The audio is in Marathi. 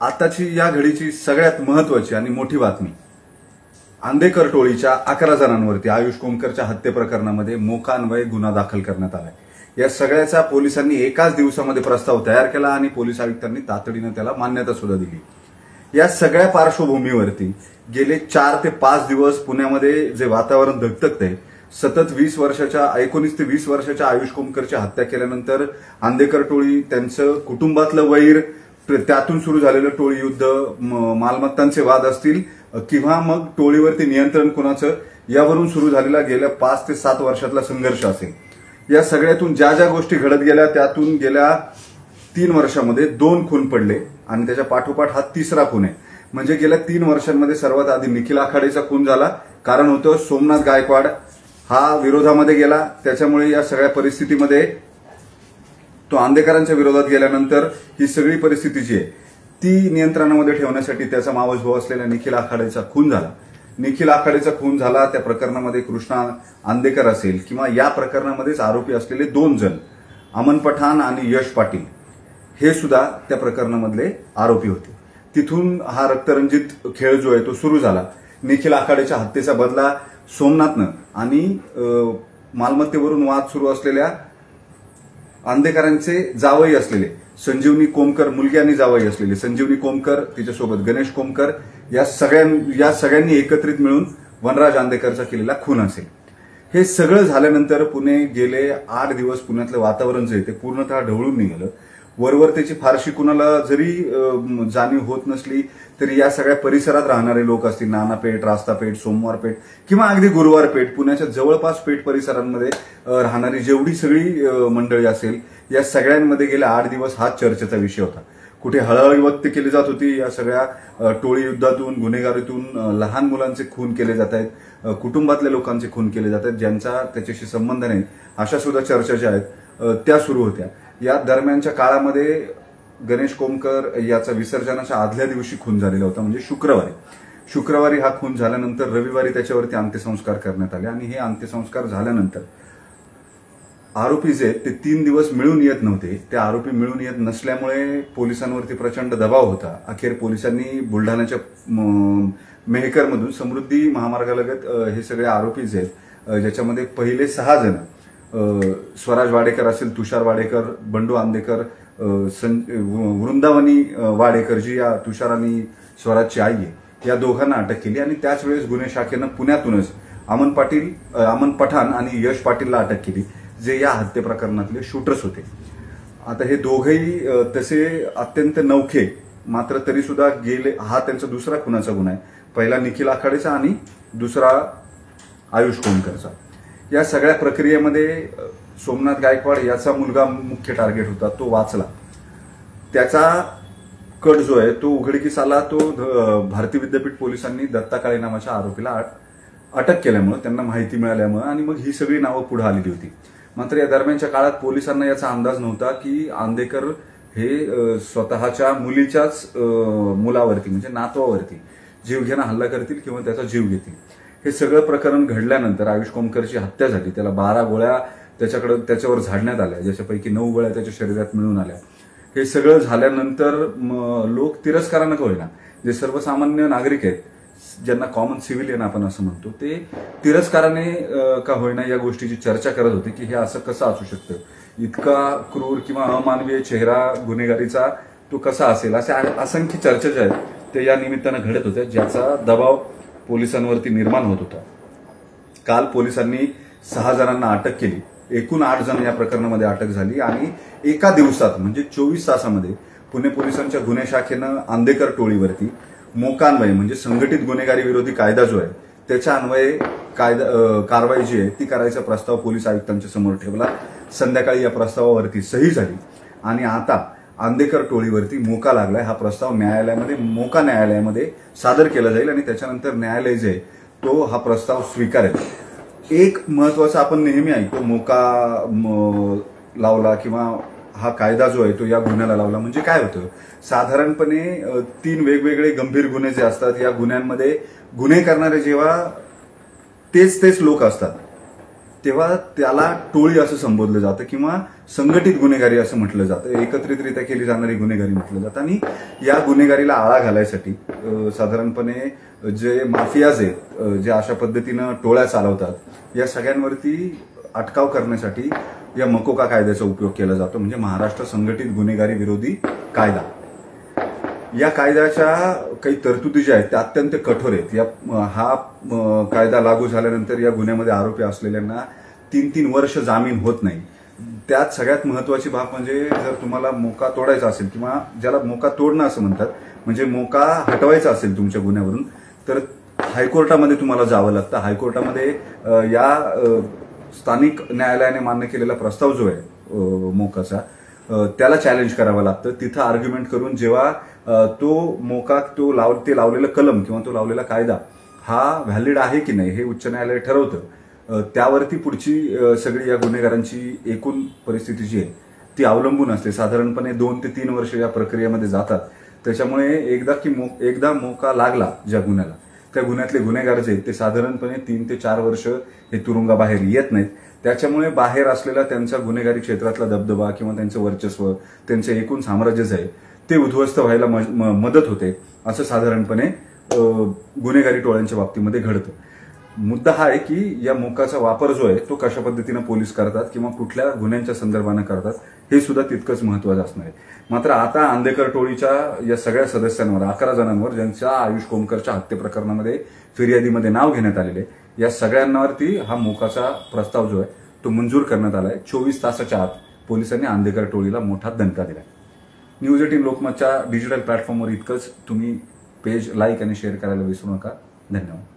आताची या घडीची सगळ्यात महत्वाची आणि मोठी बातमी, आंदेकर टोळीच्या 11 जणांवरती आयुष कोमकरच्या हत्ये प्रकरणामध्ये मोकान्वये गुन्हा दाखल करण्यात आलाय। या सगळ्याचा पोलिसांनी एकाच दिवसामध्ये प्रस्ताव तयार केला आणि पोलीस आयुक्तांनी तातडीने त्याला मान्यता सुद्धा दिली। या सगळ्या पार्श्वभूमीवरती गेले 4 ते 5 दिवस पुण्यामध्ये जे वातावरण धगधगतंय, सतत 19 ते 20 वर्षाच्या आयुष कोमकरची हत्या केल्यानंतर आंदेकर टोळी, त्यांचं कुटुंबातलं वैर, त्यातून सुरू झालेलं टोळी युद्ध, मालमत्तांचे वाद असतील किंवा मग टोळीवरती नियंत्रण कोणाचं, यावरून सुरू झालेला गेल्या 5 ते 7 वर्षातला संघर्ष असेल। या सगळ्यातून ज्या ज्या गोष्टी घडत गेल्या, त्यातून गेल्या 3 वर्षामध्ये 2 खून पडले आणि त्याच्या पाठोपाठ हा 3रा खून आहे। म्हणजे गेल्या 3 वर्षांमध्ये सर्वात आधी निखिल आखाडेचा खून झाला। कारण होतं सोमनाथ गायकवाड हा विरोधामध्ये गेला, त्याच्यामुळे या सगळ्या परिस्थितीमध्ये तो आंदेकरांच्या विरोधात गेल्यानंतर ही सगळी परिस्थिती जी आहे ती नियंत्रणामध्ये ठेवण्यासाठी त्याचा मावस भाऊ असलेल्या निखिल आखाडेचा खून झाला। निखिल आखाडेचा खून झाला, त्या प्रकरणामध्ये कृष्णा आंदेकर असेल किंवा या प्रकरणामध्येच आरोपी असलेले 2 जण, अमन पठाण आणि यश पाटील, हे सुद्धा त्या प्रकरणामधले आरोपी होते। तिथून हा रक्तरंजित खेळ जो आहे तो सुरू झाला। निखिल आखाडेच्या हत्येचा बदला सोमनाथनं आणि मालमत्तेवरून वाद सुरू असलेल्या आंदेकरांचे जावई असलेले संजीवनी कोमकर, मुलगी आणि जावई असलेले संजीवनी कोमकर, तिच्यासोबत गणेश कोमकर, या सगळ्यांनी एकत्रित मिळून वनराज आंदेकरचा केलेला खून असेल। हे सगळं झाल्यानंतर पुणे गेले 8 दिवस पुण्यातलं वातावरण जे आहे ते पूर्णतः ढवळून निघालं। वरवर त्याची फारशी कुणाला जरी जाणीव होत नसली तरी या सगळ्या परिसरात राहणारे लोक असतील, नानापेठ, रास्तापेठ, सोमवारपेठ किंवा अगदी गुरुवारपेठ, पुण्याच्या जवळपास पेठ परिसरांमध्ये राहणारी जेवढी सगळी मंडळी असेल, या सगळ्यांमध्ये गेल्या 8 दिवस हा चर्चेचा विषय होता। कुठे हळहळ व्यक्त केली जात होती, या सगळ्या टोळी युद्धातून, गुन्हेगारीतून लहान मुलांचे खून केले जात आहेत, कुटुंबातल्या लोकांचे खून केले जात आहेत, ज्यांचा त्याच्याशी संबंध नाही, अशा सुद्धा चर्चा ज्या आहेत त्या सुरू होत्या। या दरम्यानच्या काळामध्ये गणेश कोमकर याचा विसर्जनाच्या आदल्या दिवशी खून झालेला होता, म्हणजे शुक्रवारी हा खून झाल्यानंतर रविवारी त्याच्यावरती अंत्यसंस्कार करण्यात आले आणि हे अंत्यसंस्कार झाल्यानंतर आरोपी जे ते 3 दिवस मिळून येत नव्हते। ते आरोपी मिळून येत नसल्यामुळे पोलिसांवरती प्रचंड दबाव होता। अखेर पोलिसांनी बुलढाण्याच्या मेहकरमधून समृद्धी महामार्गालगत हे सगळे आरोपी जे आहेत, ज्याच्यामध्ये पहिले 6 जण, स्वराज वाडेकर असेल, तुषार वाडेकर, बंडू आंदेकर, वृंदावनी वाडेकर, जी या तुषार आणि स्वराजची आई आहे, या दोघांना अटक केली आणि त्याच वेळेस गुन्हे शाखेनं पुण्यातूनच अमन पठाण आणि यश पाटीलला अटक केली, जे या हत्ये प्रकरणातले शूटर्स होते। आता हे दोघेही तसे अत्यंत नवखे, मात्र तरी सुद्धा हा त्यांचा 2रा खुनाचा गुन्हा आहे। पहिला निखिल आखाडेचा आणि 2रा आयुष कोमकरचा। या सगळ्या प्रक्रियेमध्ये सोमनाथ गायकवाड याचा मुलगा मुख्य टार्गेट होता, तो वाचला। त्याचा कट जो आहे तो उघडकीस आला। तो भारती विद्यापीठ पोलिसांनी दत्ता काळे नावाच्या आरोपीला अटक केल्यामुळे, त्यांना माहिती मिळाल्यामुळे, आणि मग ही सगळी नावं पुढे आलेली होती। मात्र या दरम्यानच्या काळात पोलिसांना याचा अंदाज नव्हता की आंदेकर हे स्वतःच्या मुलीच्याच मुलावरती, म्हणजे नातवावरती जीवघेणा हल्ला करतील किंवा त्याचा जीव घेतील। हे सगळं प्रकरण घडल्यानंतर आयुष कोमकरची हत्या झाली। त्याला 12 गोळ्या त्याच्यावर झाडण्यात आल्या, ज्याच्यापैकी 9 गोळ्या त्याच्या शरीरात मिळून आल्या। हे सगळं झाल्यानंतर लोक तिरस्कारानं का होईना, जे सर्वसामान्य नागरिक आहेत, ज्यांना कॉमन सिव्हिलियन आपण असं म्हणतो, ते तिरस्काराने का होईना या गोष्टीची चर्चा करत होते की हे असं कसं असू शकतं, इतका क्रूर किंवा अमानवीय चेहरा गुन्हेगारीचा तो कसा असेल, अशा असंख्य चर्चा ज्या आहेत ते या निमित्तानं घडत होत्या, ज्याचा दबाव पोलिसांवरती निर्माण होत होता। काल पोलिसांनी 6 जणांना अटक केली। एकूण 8 जण या प्रकरणामध्ये अटक झाली आणि एका दिवसात, म्हणजे 24 तासामध्ये पुणे पोलिसांच्या गुन्हे शाखेनं आंदेकर टोळीवरती मोकान्वये, म्हणजे संघटित गुन्हेगारी विरोधी कायदा जो आहे त्याच्या अन्वये कारवाई जी आहे ती करायचा प्रस्ताव पोलीस आयुक्तांच्या समोर ठेवला। संध्याकाळी या प्रस्तावावरती सही झाली आणि आता आंदेकर टोळीवरती मोका लागलाय। हा प्रस्ताव मोका न्यायालयामध्ये सादर केला जाईल आणि त्याच्यानंतर न्यायालय जे तो हा प्रस्ताव स्वीकारेल। एक महत्वाचं आपण नेहमी ऐकतो, मोका लावला किंवा हा कायदा जो आहे तो या गुन्ह्याला लावला म्हणजे काय होतं, साधारणपणे 3 वेगवेगळे गंभीर गुन्हे जे असतात, या गुन्ह्यांमध्ये गुन्हे करणारे जेव्हा तेच लोक असतात, तेव्हा त्याला टोळी असं संबोधलं जातं किंवा संघटित गुन्हेगारी असं म्हटलं जातं, एकत्रितरित्या केली जाणारी गुन्हेगारी म्हटलं जातं. आणि या गुन्हेगारीला आळा घालायसाठी साधारणपणे जे माफियाज आहेत, जे अशा पद्धतीनं टोळ्या चालवतात, या सगळ्यांवरती अटकाव करण्यासाठी या मकोका कायद्याचा उपयोग केला जातो, म्हणजे महाराष्ट्र संघटित गुन्हेगारी विरोधी कायदा. या कायद्याच्या काही तरतुदी ज्या आहेत त्या अत्यंत कठोर आहेत. हा कायदा लागू झाल्यानंतर या गुन्ह्यामध्ये आरोपी असलेल्यांना 3-3 वर्ष जामीन होत नाही. त्यात सगळ्यात महत्वाची बाब म्हणजे जर तुम्हाला मोका तोडायचा असेल किंवा ज्याला मोका तोडणं असं म्हणतात, म्हणजे मोका हटवायचा असेल तुमच्या गुन्ह्यावरून, तर हायकोर्टामध्ये तुम्हाला जावं लागतं. हायकोर्टामध्ये या स्थानिक न्यायालयाने मान्य केलेला प्रस्ताव जो आहे मोकाचा, त्याला चॅलेंज करावं लागतं. तिथं आर्ग्युमेंट करून जेव्हा तो मोका ते लावलेलं कलम किंवा तो लावलेला कायदा हा व्हॅलिड आहे की नाही हे उच्च न्यायालय ठरवतं. त्यावरती पुढची सगळी या गुन्हेगारांची एकूण परिस्थिती जी आहे ती अवलंबून असते. साधारणपणे 2 ते 3 वर्ष या प्रक्रियेमध्ये जातात. त्याच्यामुळे एकदा मोका लागला ज्या गुन्ह्याला, त्या गुन्ह्यातले गुन्हेगार जे ते साधारणपणे 3 ते 4 वर्ष हे तुरुंगाबाहेर येत नाहीत. त्याच्यामुळे बाहेर असलेला त्यांचा गुन्हेगारी क्षेत्रातला दबदबा किंवा त्यांचं वर्चस्व, त्यांचं एकूण साम्राज्य जे आहे ते उद्ध्वस्त व्हायला मदत होते, असं साधारणपणे गुन्हेगारी टोळ्यांच्या बाबतीमध्ये घडतं. मुद्दा हा आहे की या मोकाचा वापर जो आहे तो कशा पद्धतीनं पोलीस करतात किंवा कुठल्या गुन्ह्यांच्या संदर्भानं करतात हे सुद्धा तितकंच महत्वाचं असणार आहे. मात्र आता आंदेकर टोळीच्या या सगळ्या सदस्यांवर, 11 जणांवर, ज्यांच्या आयुष कोमकरच्या हत्ये प्रकरणामध्ये फिर्यादीमध्ये नाव घेण्यात आलेले, या सगळ्यांवरती हा मोकाचा प्रस्ताव जो आहे तो मंजूर करण्यात आलाय. 24 तासाच्या आत पोलिसांनी आंदेकर टोळीला मोठा दणका दिला. न्यूज 18 लोकमतच्या डिजिटल प्लॅटफॉर्मवर इतकंच. तुम्ही पेज लाईक आणि शेअर करायला विसरू नका. धन्यवाद.